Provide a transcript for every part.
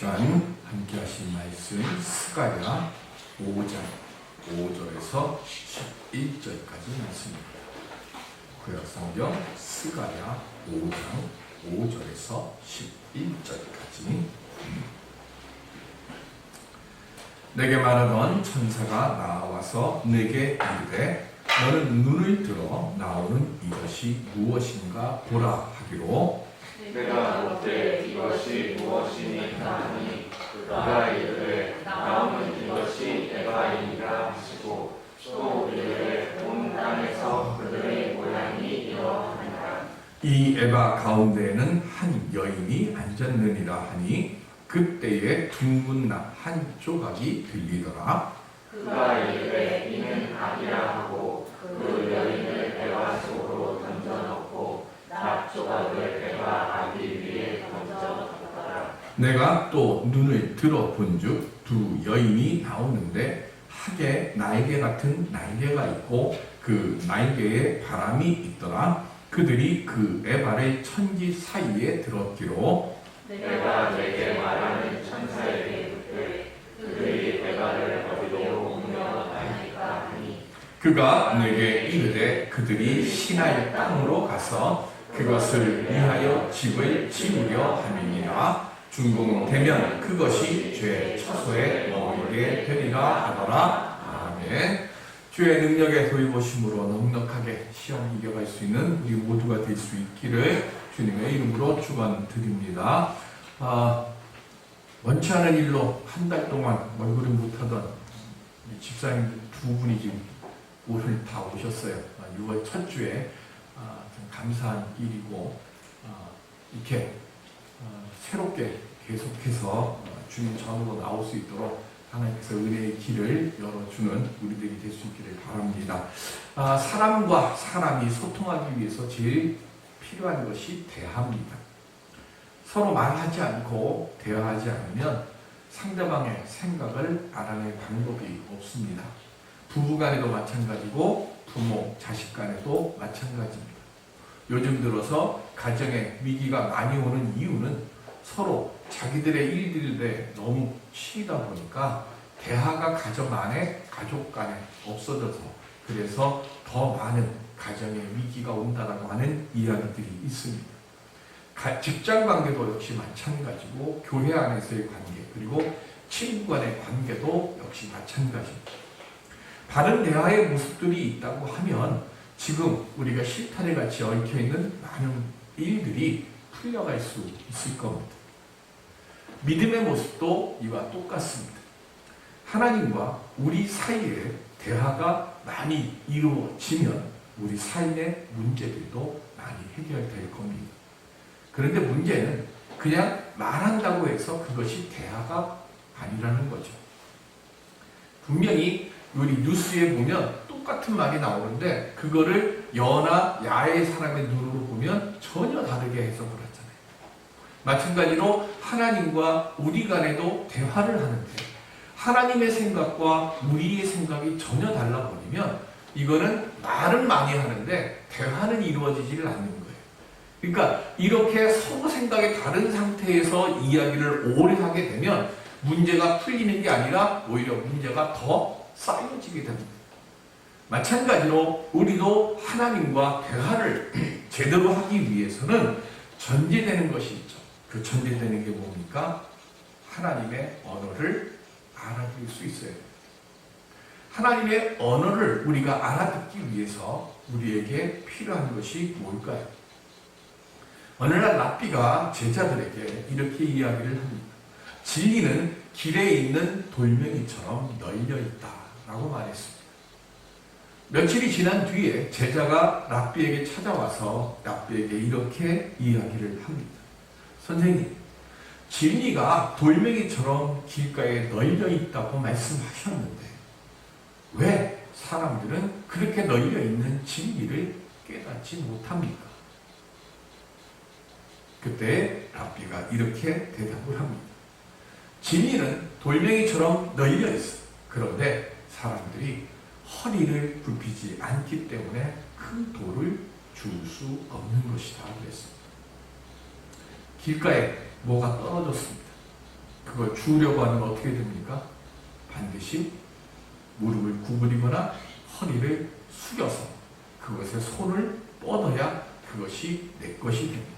시간 함께 하신 말씀 스가랴 5장 5절에서 11절까지 말씀입니다. 구약성경 스가랴 5장 5절에서 11절까지. 내게 말하던 천사가 나와서 내게 이르되 너는 눈을 들어 나오는 이것이 무엇인가 보라 하기로 내가 묻되 이것이 무엇이니까 하니 그가 이르되 나오는 이것이 에바이니라 하시고 또 이르되 온 땅에서 그들의 모양이 이러하니라. 이 에바 가운데에는 한 여인이 앉았느니라 하니 그때에 둥근 한 조각이 들리더라. 그가 이르되 이는 악이라 하고 그 여인을 에바 속으로 던져넣고 납 조각을 에바 아기 위에 던져넣더라. 내가 또 눈을 들어본즉 두 여인이 나오는데 하게 날개 같은 날개가 있고 그 날개에 바람이 있더라. 그들이 그 에바를 천지 사이에 들었기로 내가 내게 말하는 천사에게 묻되 그들이 에바를 어디로 옮겨가니까 하니 그가 내게 이르되 그들이 시나이 땅으로 가서 그것을 위하여 집을 지으려 함이니라. 준공되면 그것이 죄 처소에 머물게 되리라 하더라. 아멘. 주의 능력에 도입오심으로 넉넉하게 시험 이겨갈 수 있는 우리 모두가 될 수 있기를 주님의 이름으로 축원드립니다. 원치 않은 일로 한 달 동안 얼굴을 못하던 집사님 두 분이 지금 오늘 다 오셨어요. 6월 첫 주에 좀 감사한 일이고 이렇게 새롭게 계속해서 주님 전으로 나올 수 있도록 하나님께서 은혜의 길을 열어주는 우리들이 될 수 있기를 바랍니다. 사람과 사람이 소통하기 위해서 제일 필요한 것이 대화입니다. 서로 말하지 않고 대화하지 않으면 상대방의 생각을 알아낼 방법이 없습니다. 부부간에도 마찬가지고 부모, 자식 간에도 마찬가지입니다. 요즘 들어서 가정에 위기가 많이 오는 이유는 서로 자기들의 일들에 너무 치이다 보니까 대화가 가정 안에, 가족 간에 없어져서 그래서 더 많은 가정에 위기가 온다라고 하는 이야기들이 있습니다. 직장 관계도 역시 마찬가지고 교회 안에서의 관계 그리고 친구 간의 관계도 역시 마찬가지입니다. 바른 대화의 모습들이 있다고 하면 지금 우리가 실타래 같이 얽혀있는 많은 일들이 풀려갈 수 있을 겁니다. 믿음의 모습도 이와 똑같습니다. 하나님과 우리 사이에 대화가 많이 이루어지면 우리 삶의 문제들도 많이 해결될 겁니다. 그런데 문제는 그냥 말한다고 해서 그것이 대화가 아니라는 거죠. 분명히 우리 뉴스에 보면 똑같은 말이 나오는데 그거를 여나 야의 사람의 눈으로 보면 전혀 다르게 해석을 하잖아요. 마찬가지로 하나님과 우리 간에도 대화를 하는데 하나님의 생각과 우리의 생각이 전혀 달라버리면 이거는 말은 많이 하는데 대화는 이루어지지를 않는 거예요. 그러니까 이렇게 서로 생각이 다른 상태에서 이야기를 오래 하게 되면 문제가 풀리는 게 아니라 오히려 문제가 더 쌓여지게 됩니다. 마찬가지로 우리도 하나님과 대화를 제대로 하기 위해서는 전제되는 것이 있죠. 그 전제되는 게 뭡니까? 하나님의 언어를 알아들을 수 있어야 됩니다. 하나님의 언어를 우리가 알아듣기 위해서 우리에게 필요한 것이 뭘까요? 어느 날 랍비가 제자들에게 이렇게 이야기를 합니다. 진리는 길에 있는 돌멩이처럼 널려 있다라고 말했습니다. 며칠이 지난 뒤에 제자가 랍비에게 찾아와서 랍비에게 이렇게 이야기를 합니다. 선생님, 진리가 돌멩이처럼 길가에 널려 있다고 말씀하셨는데 왜 사람들은 그렇게 널려 있는 진리를 깨닫지 못합니까? 그때 랍비가 이렇게 대답을 합니다. 진리는 돌멩이처럼 널려 있어. 그런데 사람들이 허리를 굽히지 않기 때문에 큰 돌을 줄 수 없는 것이다 그랬습니다. 길가에 뭐가 떨어졌습니다. 그걸 주우려고 하면 어떻게 됩니까? 반드시 무릎을 구부리거나 허리를 숙여서 그것에 손을 뻗어야 그것이 내 것이 됩니다.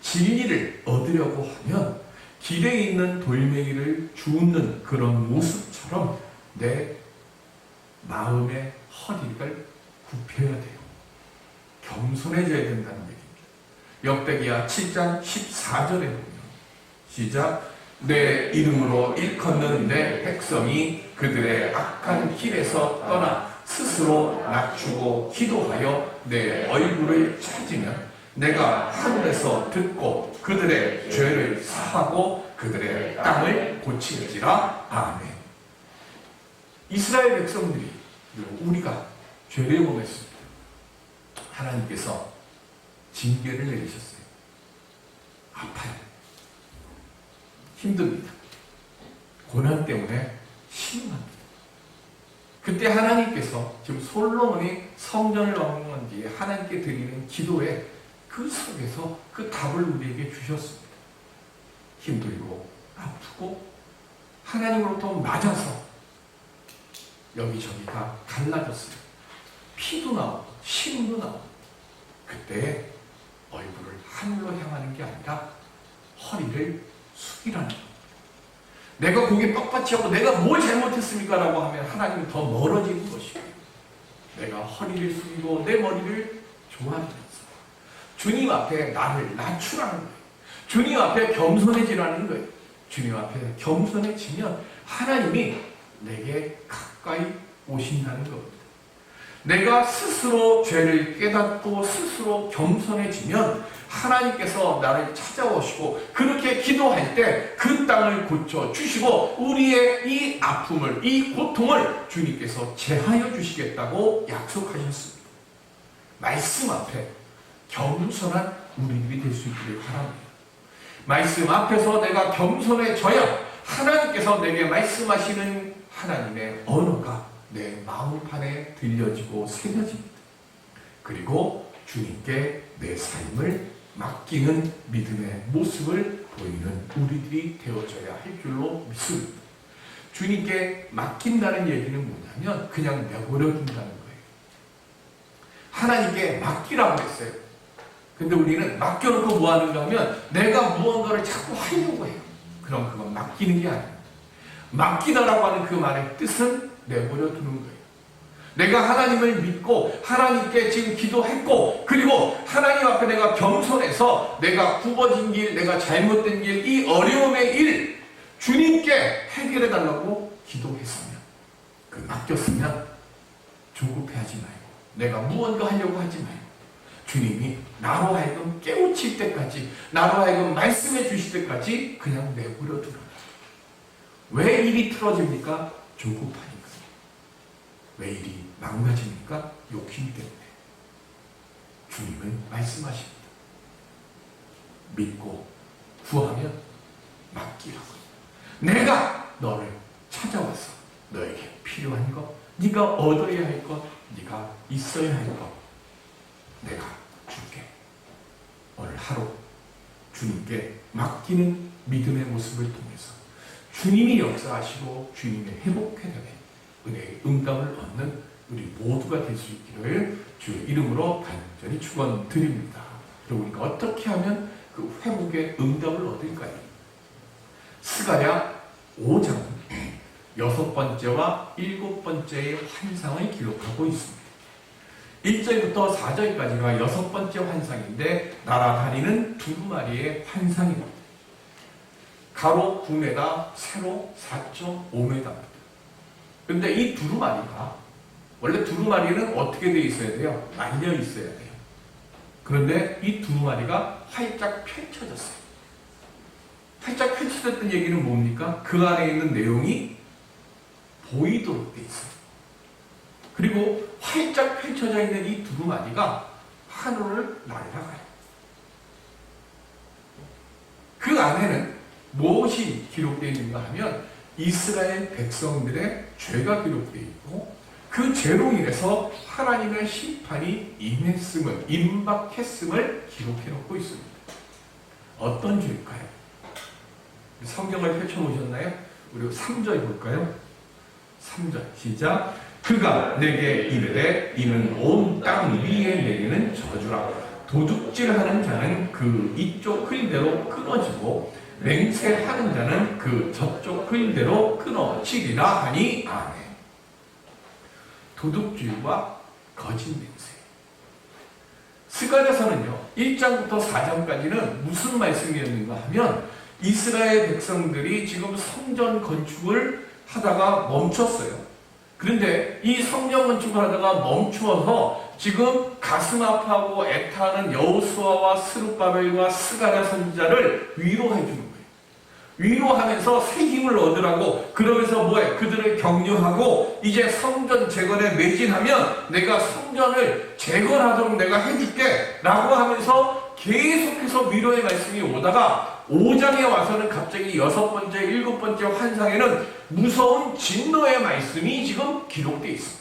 진리를 얻으려고 하면 길에 있는 돌멩이를 주우는 그런 모습처럼 내 마음의 허리를 굽혀야 돼요. 겸손해져야 된다는 얘기입니다. 역대기야 7장 14절에 보면 시작 내 이름으로 일컫는 내 백성이 그들의 악한 길에서 떠나 스스로 낮추고 기도하여 내 얼굴을 찾으면 내가 하늘에서 듣고 그들의 죄를 사하고 그들의 땅을 고칠지라. 아멘. 이스라엘 백성들이 우리가 죄를 범했을 때 하나님께서 징계를 내리셨어요. 아파요. 힘듭니다. 고난 때문에 신음합니다. 그때 하나님께서 지금 솔로몬이 성전을 완공한 뒤에 하나님께 드리는 기도에 그 속에서 그 답을 우리에게 주셨습니다. 힘들고 아프고 하나님으로부터 맞아서 여기저기가 갈라졌어요. 피도 나오고 신음도 나오고 그때 얼굴을 하늘로 향하는 게 아니라 허리를 숙이라는 겁니다. 내가 고개 뻣뻣이 하고 내가 뭘 잘못했습니까? 라고 하면 하나님은 더 멀어지는 것이고 내가 허리를 숙이고 내 머리를 조아리면서 주님 앞에 나를 낮추라는 거예요. 주님 앞에 겸손해지라는 거예요. 주님 앞에 겸손해지면 하나님이 내게 가까이 오신다는 겁니다. 내가 스스로 죄를 깨닫고 스스로 겸손해지면 하나님께서 나를 찾아오시고 그렇게 기도할 때 그 땅을 고쳐주시고 우리의 이 아픔을 이 고통을 주님께서 제하여 주시겠다고 약속하셨습니다. 말씀 앞에 겸손한 우리들이 될 수 있기를 바랍니다. 말씀 앞에서 내가 겸손해져야 하나님께서 내게 말씀하시는 하나님의 언어가 내 마음판에 들려지고 새겨집니다. 그리고 주님께 내 삶을 맡기는 믿음의 모습을 보이는 우리들이 되어져야 할 줄로 믿습니다. 주님께 맡긴다는 얘기는 뭐냐면 그냥 내버려 둔다는 거예요. 하나님께 맡기라고 했어요. 근데 우리는 맡겨놓고 뭐 하는가 하면 내가 무언가를 자꾸 하려고 해요. 그럼 그건 맡기는 게 아니에요. 맡기다라고 하는 그 말의 뜻은 내버려 두는 거예요. 내가 하나님을 믿고 하나님께 지금 기도했고 그리고 하나님 앞에 내가 겸손해서 내가 굽어진 길, 내가 잘못된 길, 이 어려움의 일 주님께 해결해 달라고 기도했으면 그 맡겼으면 조급해하지 말고 내가 무언가 하려고 하지 말고 주님이 나로 하여금 깨우칠 때까지 나로 하여금 말씀해 주실 때까지 그냥 내버려 두라. 왜 일이 틀어집니까? 조급하니까. 왜 일이 망가집니까? 욕심 때문에. 주님은 말씀하십니다. 믿고 구하면 맡기라고. 내가 너를 찾아와서 너에게 필요한 것, 네가 얻어야 할 것, 네가 있어야 할 것 내가 줄게. 오늘 하루 주님께 맡기는 믿음의 모습을 통해서 주님이 역사하시고 주님의 회복회복의 은혜의 응답을 얻는 우리 모두가 될 수 있기를 주의 이름으로 간절히 축원드립니다. 그리고 우리가 어떻게 하면 그 회복의 응답을 얻을까요? 스가랴 5장 6번째와 7번째의 환상을 기록하고 있습니다. 1절부터 4절까지가 6번째 환상인데 날아다니는 두루마리의 환상입니다. 가로 9m, 세로 4.5m입니다. 근데 이 두루마리가 원래 두루마리는 어떻게 되어 있어야 돼요? 말려 있어야 돼요. 그런데 이 두루마리가 활짝 펼쳐졌어요. 활짝 펼쳐졌던 얘기는 뭡니까? 그 안에 있는 내용이 보이도록 되어 있어요. 그리고 활짝 펼쳐져 있는 이 두루마리가 하늘을 날아가요. 그 안에는 무엇이 기록되어 있는가 하면 이스라엘 백성들의 죄가 기록되어 있고 그 죄로 인해서 하나님의 심판이 임박했음을 기록해 놓고 있습니다. 어떤 죄일까요? 성경을 펼쳐보셨나요? 우리 3절 볼까요? 3절 시작. 그가 내게 이르되 이는 온 땅 위에 내리는 저주라. 도둑질하는 자는 그 이쪽 글대로 끊어지고 맹세하는 자는 그 저쪽 글대로 끊어지리라 하니 아멘. 도둑질과 거짓 맹세. 스가랴서는요 1장부터 4장까지는 무슨 말씀이었는가 하면 이스라엘 백성들이 지금 성전 건축을 하다가 멈췄어요. 그런데 이 성전 건축을 하다가 멈추어서 지금 가슴 아파하고 애타는 여호수아와 스룹바벨과 스가랴 선지자를 위로해 주는 거예요. 위로하면서 새 힘을 얻으라고. 그러면서 뭐해? 그들을 격려하고 이제 성전 재건에 매진하면 내가 성전을 재건하도록 내가 해줄게 라고 하면서 계속해서 위로의 말씀이 오다가 5장에 와서는 갑자기 6번째, 7번째 환상에는 무서운 진노의 말씀이 지금 기록되어 있습니다.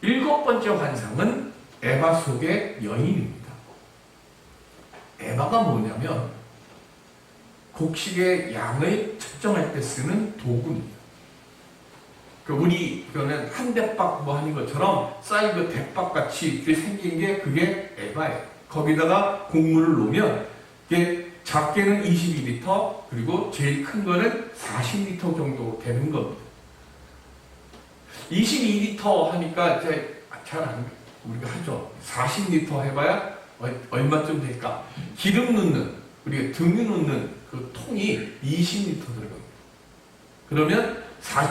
7번째 환상은 에바 속의 여인입니다. 에바가 뭐냐면 곡식의 양을 측정할 때 쓰는 도구입니다. 우리 그러면 한 대박 뭐 하는 것처럼 사이버 대박 같이 생긴 게 그게 에바예요. 거기다가 곡물을 놓으면 이게 작게는 22리터 그리고 제일 큰 거는 40리터 정도 되는 겁니다. 22리터 하니까 이제 잘 안 우리가 하죠. 40리터 해봐야 얼마쯤 될까? 기름 넣는 우리가 등유 넣는 그 통이 20리터 들어갑니다. 그러면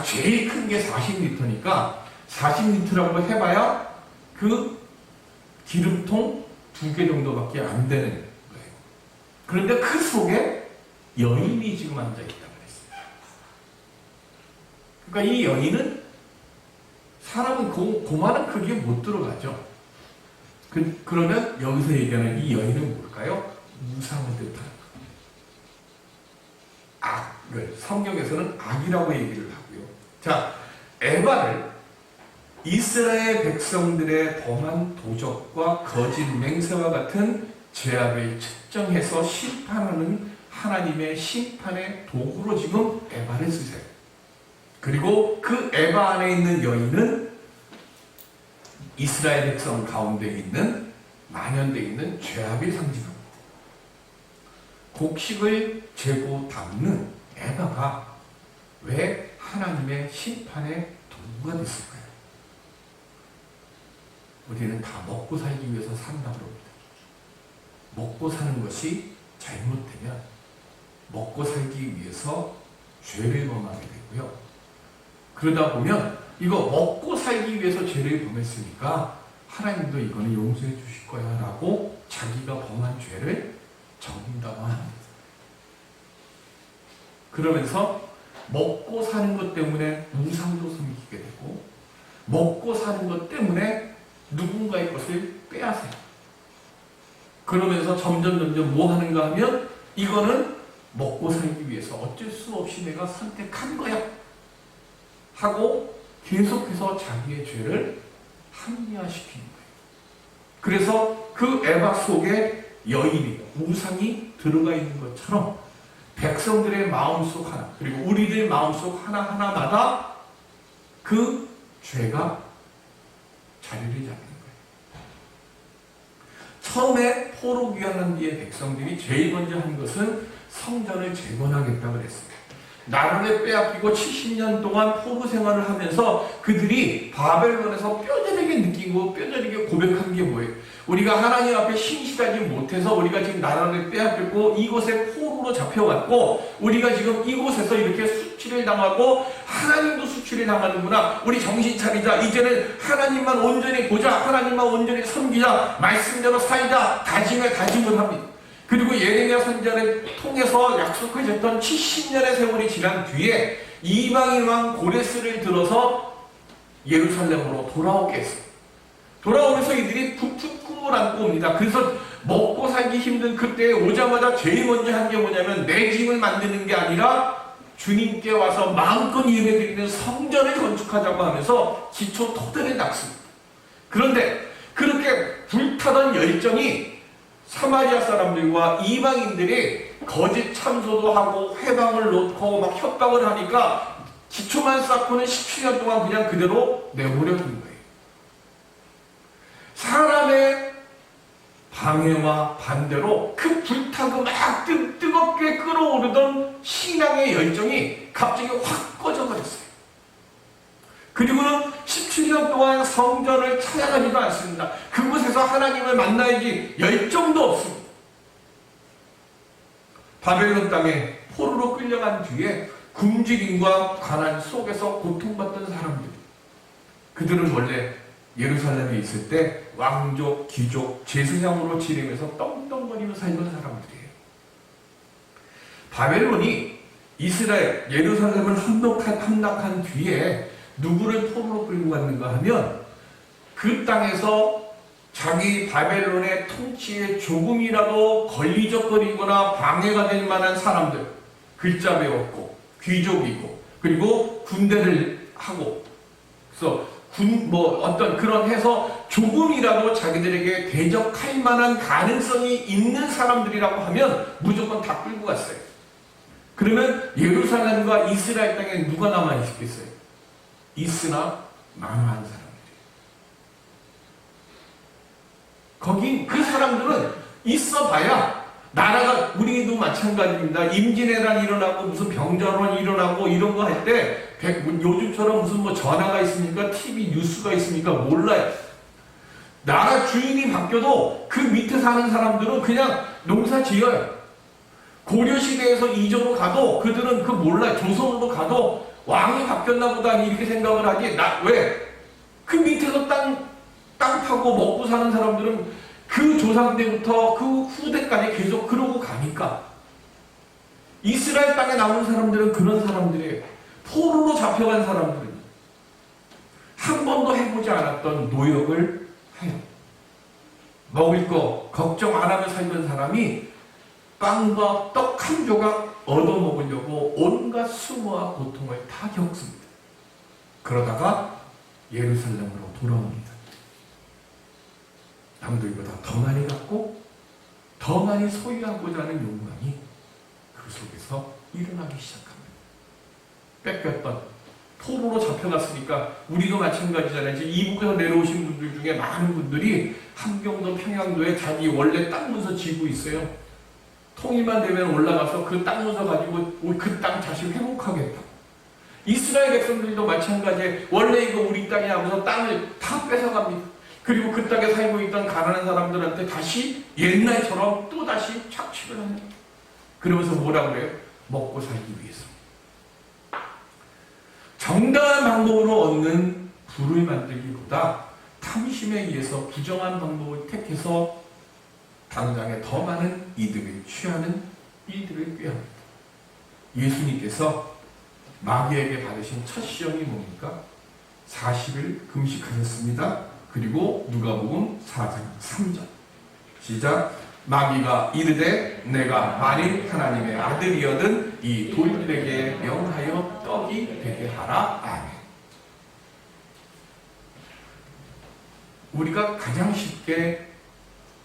제일 큰 게 40리터니까 40리터라고 해봐야 그 기름통 2개 정도밖에 안 되는 거예요. 그런데 그 속에 여인이 지금 앉아있다고 했어요. 그러니까 이 여인은 사람은 고만한 크기에 못 들어가죠. 그러면 여기서 얘기하는 이 여인은 뭘까요? 우상을 뜻하는 거예요. 악을 성경에서는 악이라고 얘기를 하고요. 자, 에바를 이스라엘 백성들의 범한 도적과 거짓 맹세와 같은 죄악을 측정해서 심판하는 하나님의 심판의 도구로 지금 에바를 쓰세요. 그리고 그 에바 안에 있는 여인은 이스라엘 백성 가운데 있는 만연되어 있는 죄악을 상징합니다. 곡식을 재고 담는 에바가 왜 하나님의 심판의 도구가 됐을까요? 우리는 다 먹고 살기 위해서 산다고 합니다. 먹고 사는 것이 잘못되면 먹고 살기 위해서 죄를 범하게 되고요. 그러다 보면 이거 먹고 살기 위해서 죄를 범했으니까 하나님도 이거는 용서해 주실 거야 라고 자기가 범한 죄를 정당화합니다. 그러면서 먹고 사는 것 때문에 우상도 섬기게 되고 먹고 사는 것 때문에 누군가의 것을 빼앗아요. 그러면서 점점 뭐 하는가 하면 이거는 먹고 살기 위해서 어쩔 수 없이 내가 선택한 거야 하고 계속해서 자기의 죄를 합리화시키는 거예요. 그래서 그 에바 속에 여인이 우상이 들어가 있는 것처럼 백성들의 마음속 하나 그리고 우리들 마음속 하나하나마다 그 죄가 자리를 잡는 거예요. 처음에 포로 귀환한 뒤에 백성들이 제일 먼저 한 것은 성전을 재건하겠다고 그랬어요. 나라를 빼앗기고 70년 동안 포로 생활을 하면서 그들이 바벨론에서 뼈저리게 느끼고 뼈저리게 고백한 게 뭐예요? 우리가 하나님 앞에 신실하지 못해서 우리가 지금 나라를 빼앗겼고 이곳에 포로로 잡혀왔고 우리가 지금 이곳에서 이렇게 수치를 당하고 하나님도 수치를 당하는구나. 우리 정신 차리자. 이제는 하나님만 온전히 보자. 하나님만 온전히 섬기자. 말씀대로 살자. 다짐을 합니다. 그리고 예레미야 선지자를 통해서 약속하셨던 70년의 세월이 지난 뒤에 이방인 왕 고레스를 들어서 예루살렘으로 돌아오게 했어요. 돌아오면서 이들이 푹푹 꿈을 안고 옵니다. 그래서 먹고 살기 힘든 그때에 오자마자 제일 먼저 한 게 뭐냐면 내 집을 만드는 게 아니라 주님께 와서 마음껏 예배드리는 성전을 건축하자고 하면서 기초 토대를 닦습니다. 그런데 그렇게 불타던 열정이 사마리아 사람들과 이방인들이 거짓 참소도 하고 회방을 놓고 막 협박을 하니까 기초만 쌓고는 17년 동안 그냥 그대로 내버려 둔 거예요. 사람의 방해와 반대로 그 불타고 막 뜨겁게 끓어오르던 신앙의 열정이 갑자기 확 꺼져버렸어요. 그리고는 17년 동안 성전을 찾아가지도 않습니다. 그곳에서 하나님을 만나야지 열정도 없습니다. 바벨론 땅에 포로로 끌려간 뒤에 굶주림과 가난 속에서 고통받던 사람들, 그들은 원래 예루살렘에 있을 때 왕족, 귀족, 제사장으로 지내면서 떵떵거리며 살던 사람들이에요. 바벨론이 이스라엘, 예루살렘을 함락한 뒤에 누구를 포로로 끌고 갔는가 하면 그 땅에서 자기 바벨론의 통치에 조금이라도 걸리적거리거나 방해가 될 만한 사람들, 글자 배웠고 귀족이고 그리고 군대를 하고, 그래서 어떤 그런 해서 조금이라도 자기들에게 대적할 만한 가능성이 있는 사람들이라고 하면 무조건 다 끌고 갔어요. 그러면 예루살렘과 이스라엘 땅에 누가 남아있겠어요? 있으나 망한 사람들이에요. 거기 그 사람들은 있어봐야 나라가, 우리도 마찬가지입니다. 임진왜란 일어나고 무슨 병자론 일어나고 이런 거 할 때 요즘처럼 무슨 뭐 전화가 있습니까? TV 뉴스가 있습니까? 몰라요. 나라 주인이 바뀌어도 그 밑에 사는 사람들은 그냥 농사 지어요. 고려시대에서 이조로 가도 그들은 그 몰라요. 조선으로 가도 왕이 바뀌었나 보다 이렇게 생각을 하지. 왜? 그 밑에서 땅 파고 먹고 사는 사람들은 그 조상 때부터 그 후대까지 계속 그러고 가니까. 이스라엘 땅에 남은 사람들은 그런 사람들이에요. 포로로 잡혀간 사람들은 한 번도 해보지 않았던 노역을 해요. 먹을 거 걱정 안 하며 살던 사람이 빵과 떡 한 조각 얻어먹으려고 온갖 수모와 고통을 다 겪습니다. 그러다가 예루살렘으로 돌아옵니다. 남들보다 더 많이 갖고 더 많이 소유하고자 하는 욕망이 그 속에서 일어나기 시작합니다. 뺏겼던, 포로로 잡혀갔으니까 우리도 마찬가지잖아요. 이북에서 내려오신 분들 중에 많은 분들이 함경도, 평양도에 자기 원래 땅 문서 지고 있어요. 통일만 되면 올라가서 그 땅 문서 가지고 그 땅 다시 회복하겠다. 이스라엘 백성들도 마찬가지에 원래 이거 우리 땅이 하면서 땅을 다 뺏어갑니다. 그리고 그 땅에 살고 있던 가난한 사람들한테 다시 옛날처럼 또 다시 착취를 합니다. 그러면서 뭐라 그래요? 먹고 살기 위해서. 정당한 방법으로 얻는 부를 만들기보다 탐심에 의해서 부정한 방법을 택해서 당장에 더 많은 이득을 취하는 일들을 꾀합니다. 예수님께서 마귀에게 받으신 첫 시험이 뭡니까? 40일 금식하셨습니다. 그리고 누가복음 4장 3절 시작. 마귀가 이르되 내가 만일 하나님의 아들이여든 이 돌들에게 명하여 떡이 되게 하라. 아멘. 우리가 가장 쉽게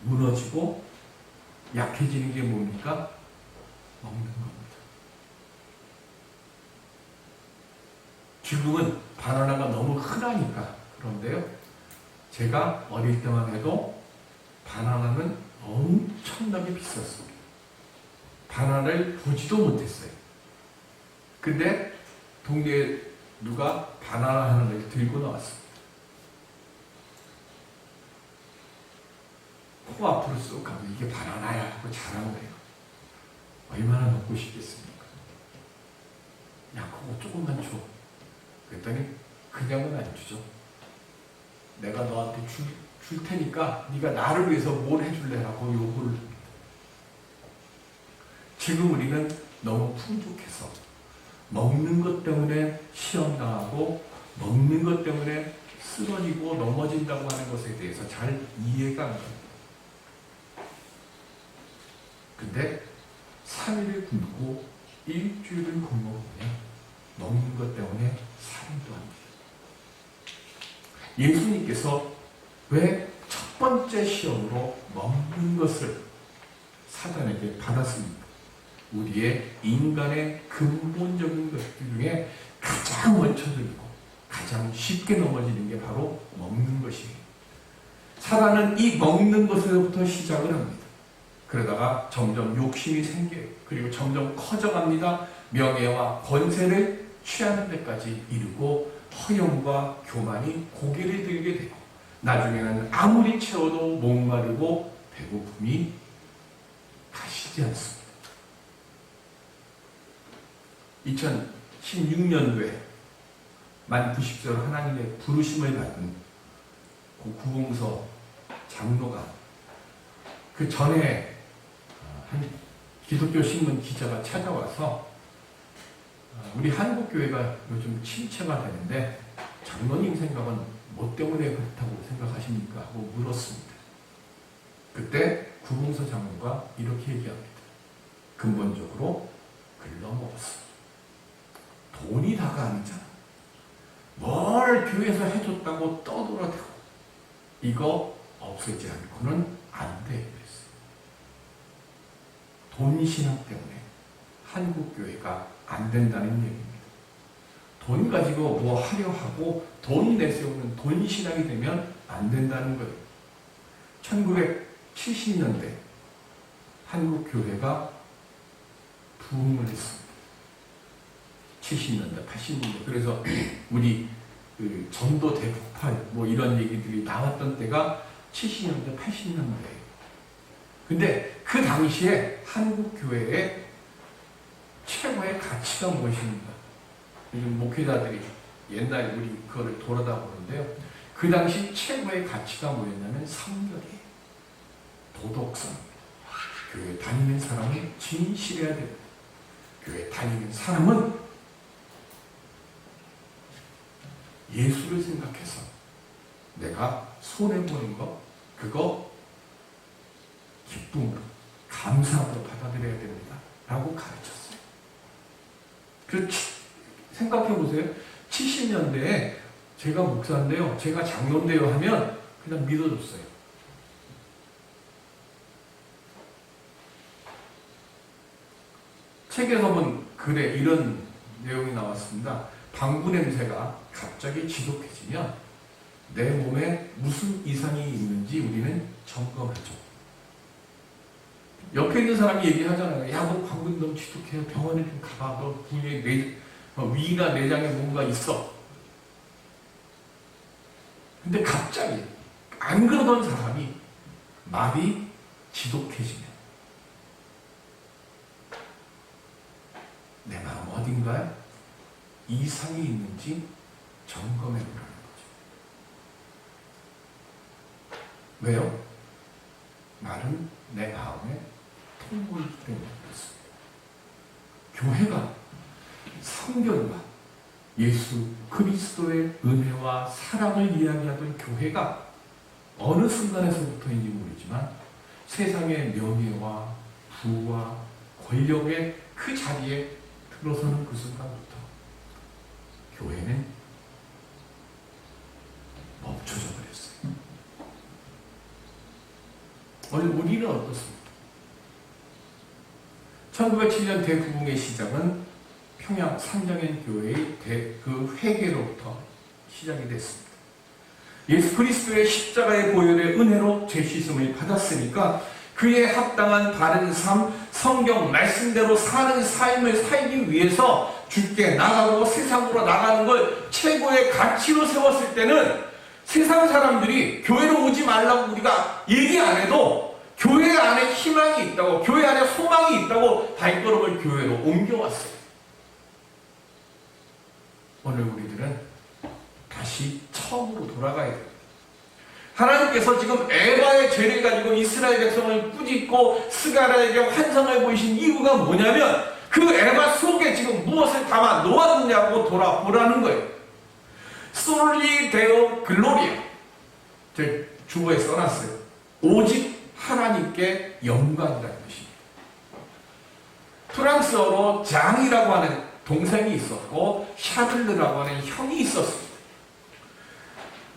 무너지고 약해지는 게 뭡니까? 먹는 겁니다. 지금은 바나나가 너무 흔하니까 그런데요, 제가 어릴 때만 해도 바나나는 엄청나게 비쌌습니다. 바나나를 보지도 못했어요. 근데 동네에 누가 바나나 하나를 들고 나왔습니다. 코 앞으로 쏙 가고 이게 바나나야 하고 자랑을 해요. 얼마나 먹고 싶겠습니까? 야, 그거 조금만 줘. 그랬더니 그냥은 안 주죠. 내가 너한테 줄 테니까 네가 나를 위해서 뭘 해줄래라고 요구를 합니다. 지금 우리는 너무 풍족해서 먹는 것 때문에 시험당하고 먹는 것 때문에 쓰러지고 넘어진다고 하는 것에 대해서 잘 이해가 안 됩니다. 근데 3일을 굶고 일주일을 굶어보면 먹는 것 때문에 살인도 합니다. 예수님께서 왜 첫 번째 시험으로 먹는 것을 사단에게 받았습니까? 우리의 인간의 근본적인 것들 중에 가장 원천적이고 가장 쉽게 넘어지는 게 바로 먹는 것이에요. 사단은 이 먹는 것에서부터 시작을 합니다. 그러다가 점점 욕심이 생겨요. 그리고 점점 커져갑니다. 명예와 권세를 취하는 데까지 이르고 허영과 교만이 고개를 들게 되고 나중에는 아무리 채워도 목마르고 배고픔이 가시지 않습니다. 2016년도에 만 90세 하나님의 부르심을 받은 그 구봉서 장로가 그 전에 한 기독교 신문 기자가 찾아와서 우리 한국교회가 요즘 침체가 되는데 장로님 생각은 뭐 때문에 그렇다고 생각하십니까? 하고 물었습니다. 그때 구봉서 장로가 이렇게 얘기합니다. 근본적으로 글러먹었어. 돈이 다가 아니잖아. 뭘 교회에서 해줬다고 떠들어대고 이거 없애지 않고는 안 돼. 그랬어요. 돈신앙 때문에 한국교회가 안 된다는 얘기입니다. 돈 가지고 뭐 하려 하고 돈 내세우는 돈신앙이 되면 안 된다는 거예요. 1970년대 한국교회가 부흥을 했습니다. 70년대, 80년대. 그래서 우리 그 전도 대폭발 뭐 이런 얘기들이 나왔던 때가 70년대, 80년대예요. 근데 그 당시에 한국교회의 최고의 가치가 무엇입니까? 요즘 목회자들이 옛날에 우리 그거를 돌아다 보는데요. 그 당시 최고의 가치가 뭐였냐면 성결이에요. 도덕성입니다. 교회 다니는 사람이 진실해야 됩니다. 교회 다니는 사람은 예수를 생각해서 내가 손해보는 거 그거 기쁨으로 감사함으로 받아들여야 됩니다. 라고 가르쳤어요. 생각해 보세요. 70년대에 제가 목사인데요. 제가 장로인데요 하면 그냥 믿어줬어요. 책에서 본 글에 이런 내용이 나왔습니다. 방구 냄새가 갑자기 지독해지면 내 몸에 무슨 이상이 있는지 우리는 점검하죠. 옆에 있는 사람이 얘기하잖아요. 야, 너 방구 너무 지독해. 병원에 좀 가봐. 너 위나 내장에 뭔가 있어. 근데 갑자기 안 그러던 사람이 말이 지독해지면 내 마음 어딘가에 이상이 있는지 점검해 보라는 거죠. 왜요? 말은 내 마음에 통보이기 때문에 그렇습니다. 교회가 성결과 예수 그리스도의 은혜와 사랑을 이야기하던 교회가 어느 순간에서부터인지 모르지만 세상의 명예와 부와 권력의 그 자리에 들어서는 그 순간부터 교회는 멈춰져 버렸어요. 오늘 우리는 어떻습니까? 1907년 대구봉의 시작은 평양 상정인 교회의 그 회개로부터 시작이 됐습니다. 예수 그리스도의 십자가의 보혈의 은혜로 죄 씻음을 받았으니까 그에 합당한 바른 삶, 성경 말씀대로 사는 삶을 살기 위해서 주께 나가고 세상으로 나가는 걸 최고의 가치로 세웠을 때는 세상 사람들이 교회로 오지 말라고 우리가 얘기 안 해도 교회 안에 희망이 있다고, 교회 안에 소망이 있다고 발걸음을 교회로 옮겨왔어요. 오늘 우리들은 다시 처음으로 돌아가야 됩니다. 하나님께서 지금 에바의 죄를 가지고 이스라엘 백성을 꾸짖고 스가랴에게 환상을 보이신 이유가 뭐냐면 그 에바 속에 지금 무엇을 담아 놓았느냐고 돌아보라는 거예요. 솔리 데오 글로리아. 제 주보에 써놨어요. 오직 하나님께 영광이라는 것입니다. 프랑스어로 장이라고 하는 동생이 있었고 샤를르라고 하는 형이 있었습니다.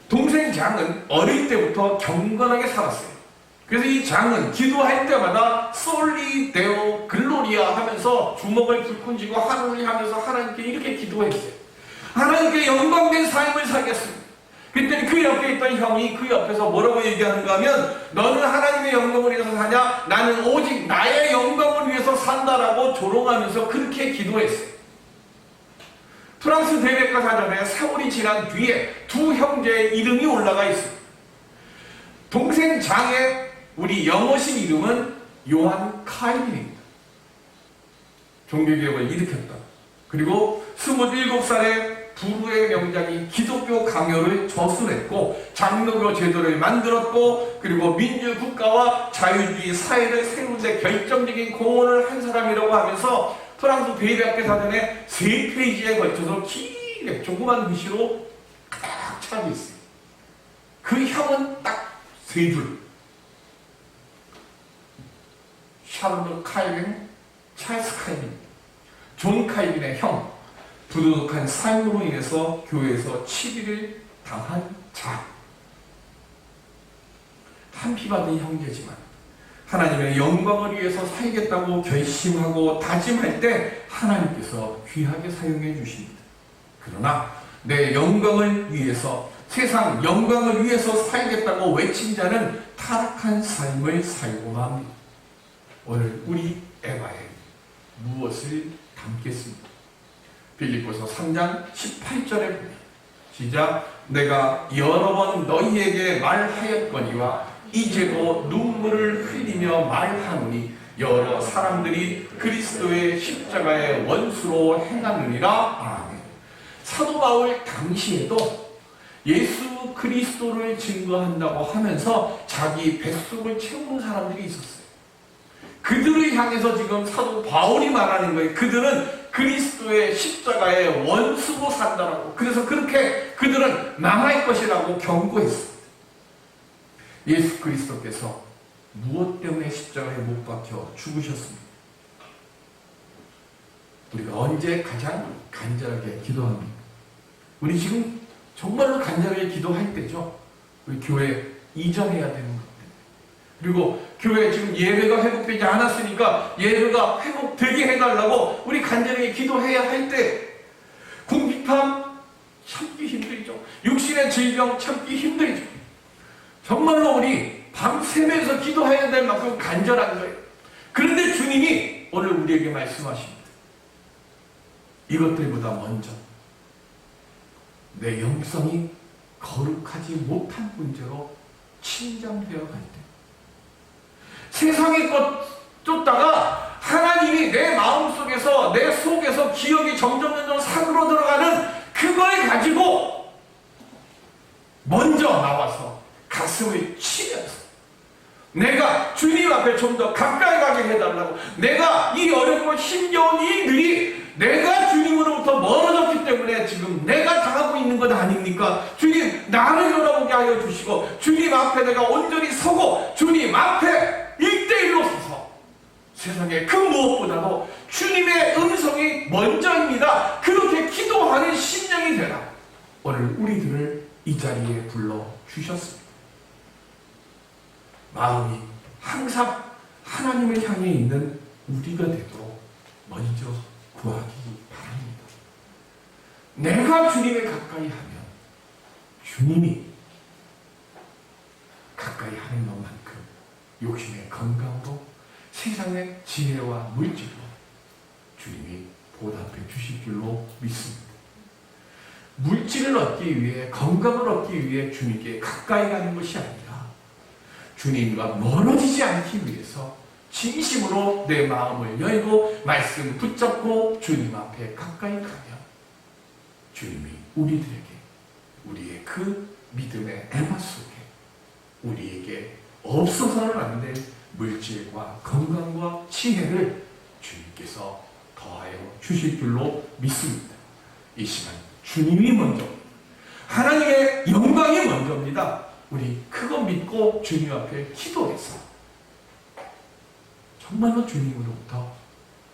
동생 장은 어릴 때부터 경건하게 살았어요. 그래서 이 장은 기도할 때마다 솔리 데오 글로리아 하면서 주먹을 불끈 쥐고 하늘을 향해서 하나님께 이렇게 기도했어요. 하나님께 영광된 삶을 살겠습니다. 그랬더니 그 옆에 있던 형이 그 옆에서 뭐라고 얘기하는가 하면 너는 하나님의 영광을 위해서 사냐? 나는 오직 나의 영광을 위해서 산다라고 조롱하면서 그렇게 기도했어요. 프랑스 대백과 사전에 세월이 지난 뒤에 두 형제의 이름이 올라가 있습니다. 동생 장의 우리 영어식 이름은 요한 칼빈입니다. 종교개혁을 일으켰다. 그리고 27살에 부르의 명장이 기독교 강요를 저술했고 장로교 제도를 만들었고 그리고 민주국가와 자유주의 사회를 세우는 데 결정적인 공헌을 한 사람이라고 하면서 프랑스 베이베학교 사전에 3페이지에 걸쳐서 길게 조그만 글씨로 딱 차고 있어요. 그 형은 딱 3줄. 샤르르 칼빈, 찰스 칼빈, 존 칼빈의 형. 부도덕한 삶으로 인해서 교회에서 치리를 당한 자. 한피받은 형제지만 하나님의 영광을 위해서 살겠다고 결심하고 다짐할 때 하나님께서 귀하게 사용해 주십니다. 그러나 내 영광을 위해서 세상 영광을 위해서 살겠다고 외친 자는 타락한 삶을 살고만 합니다. 오늘 우리 에바에 무엇을 담겠습니까? 빌립보서 3장 18절에 보면 시작. 내가 여러 번 너희에게 말하였거니와 이제도 눈물을 흘리며 말하노니 여러 사람들이 그리스도의 십자가의 원수로 행하느니라. 아멘. 사도 바울 당시에도 예수 그리스도를 증거한다고 하면서 자기 뱃속을 채우는 사람들이 있었어요. 그들을 향해서 지금 사도 바울이 말하는 거예요. 그들은 그리스도의 십자가의 원수로 산다라고. 그래서 그렇게 그들은 망할 것이라고 경고했습니다. 예수 그리스도께서 무엇 때문에 십자가에 못 박혀 죽으셨습니까? 우리가 언제 가장 간절하게 기도합니까? 우리 지금 정말로 간절하게 기도할 때죠. 우리 교회 이전해야 되는 것들. 그리고 교회 지금 예배가 회복되지 않았으니까 예배가 회복되게 해달라고 우리 간절하게 기도해야 할 때 궁핍함 참기 힘들죠. 육신의 질병 참기 힘들죠. 정말로 우리 밤새면서 기도해야 될 만큼 간절한 거예요. 그런데 주님이 오늘 우리에게 말씀하십니다. 이것들보다 먼저 내 영성이 거룩하지 못한 문제로 침잠되어 갈 때 세상의 것 쫓다가 하나님이 내 마음속에서 내 속에서 기억이 점점 사그러 들어가는 그걸 가지고 먼저 나와서 가슴을 치면서 내가 주님 앞에 좀 더 가까이 가게 해달라고. 내가 이 어렵고 힘겨운 일들이 내가 주님으로부터 멀어졌기 때문에 지금 내가 당하고 있는 것 아닙니까? 주님 나를 돌아보게 하여 주시고 주님 앞에 내가 온전히 서고 주님 앞에 1대1로 서서 세상에 그 무엇보다도 주님의 음성이 먼저입니다. 그렇게 기도하는 심령이 되라. 오늘 우리들을 이 자리에 불러주셨습니다. 마음이 항상 하나님을 향해 있는 우리가 되도록 먼저 구하기 바랍니다. 내가 주님을 가까이 하면 주님이 가까이 하는 것만큼 욕심의 건강으로 세상의 지혜와 물질로 주님이 보답해 주실 줄로 믿습니다. 물질을 얻기 위해 건강을 얻기 위해 주님께 가까이 가는 것이 아니라 주님과 멀어지지 않기 위해서 진심으로 내 마음을 열고 말씀 붙잡고 주님 앞에 가까이 가면 주님이 우리들에게 우리의 그 믿음의 에마 속에 우리에게 없어서는 안 될 물질과 건강과 지혜를 주님께서 더하여 주실 줄로 믿습니다. 이 시간 주님이 먼저, 하나님의 영광이 먼저입니다. 우리 그거 믿고 주님 앞에 기도해서 정말로 주님으로부터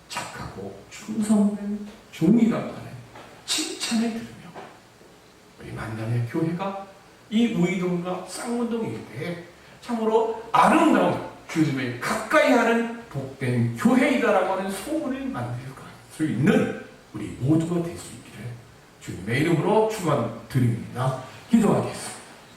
착하고 충성된 종이라고 하는 칭찬을 들으며 우리 만남의 교회가 이 우이동과 쌍문동 일대에 참으로 아름다운 주님을 가까이 하는 복된 교회이다라고 하는 소문을 만들 수 있는 우리 모두가 될 수 있기를 주님의 이름으로 축원드립니다. 기도하겠습니다.